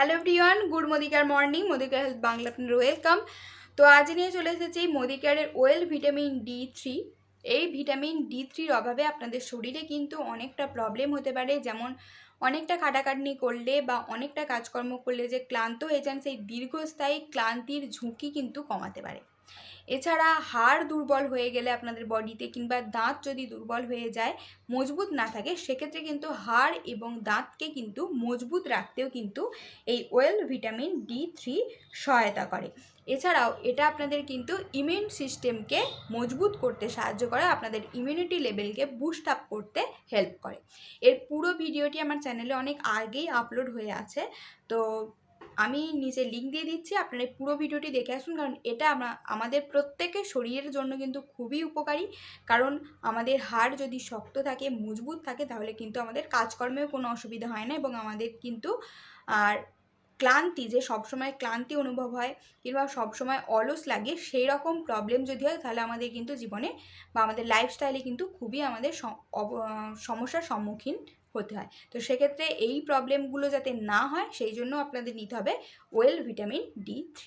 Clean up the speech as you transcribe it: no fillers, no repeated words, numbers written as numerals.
Hello everyone, good Modicare morning. Modicare health Bangla আপনার welcome. তো আজ নিয়ে চলে এসেছি মোদিকারের ওয়েল ভিটামিন ডি3। এই ভিটামিন ডি3র অভাবে আপনাদের শরীরে কিন্তু অনেকটা প্রবলেম হতে পারে, যেমন অনেকটা খাটাখাটনি করলে বা অনেকটা কাজকর্ম করলে যে ক্লান্ত হয়ে যান, সেই দীর্ঘস্থায়ী ক্লান্তির ঝুঁকি কিন্তু কমাতে পারে। এছাড়া হাড় দুর্বল হয়ে গেলে আপনাদের বডিতে, কিংবা দাঁত যদি দুর্বল হয়ে যায়, মজবুত না থাকে, সেক্ষেত্রে কিন্তু হাড় এবং দাঁতকে কিন্তু মজবুত রাখতেও কিন্তু এই ওয়েল ভিটামিন ডি3 সহায়তা করে। এছাড়াও এটা আপনাদের কিন্তু ইমিউন সিস্টেমকে মজবুত করতে সাহায্য করে, আপনাদের ইমিউনিটি লেভেলকে বুস্ট আপ করতে হেল্প করে। এর পুরো ভিডিওটি আমার চ্যানেলে অনেক আগেই আপলোড হয়ে আছে, তো আমি নিচে লিঙ্ক দিয়ে দিচ্ছি, আপনারা পুরো ভিডিওটি দেখে আসুন, কারণ এটা আমাদের প্রত্যেকের শরীরের জন্য কিন্তু খুবই উপকারী। কারণ আমাদের হাড় যদি শক্ত থাকে, মজবুত থাকে, তাহলে কিন্তু আমাদের কাজকর্মেও কোনো অসুবিধা হয় না, এবং আমাদের কিন্তু আর ক্লান্তি, যে সবসময় ক্লান্তি অনুভব হয় কিংবা সবসময় অলস লাগে, সেই রকম প্রবলেম যদি হয়, তাহলে আমাদের কিন্তু জীবনে বা আমাদের লাইফস্টাইলে কিন্তু খুবই আমাদের সমস্যার সম্মুখীন হতে হয়। তো সেক্ষেত্রে এই প্রবলেমগুলো যাতে না হয়, সেই জন্য আপনাদের নিতে হবে ওয়েল ভিটামিন ডি3।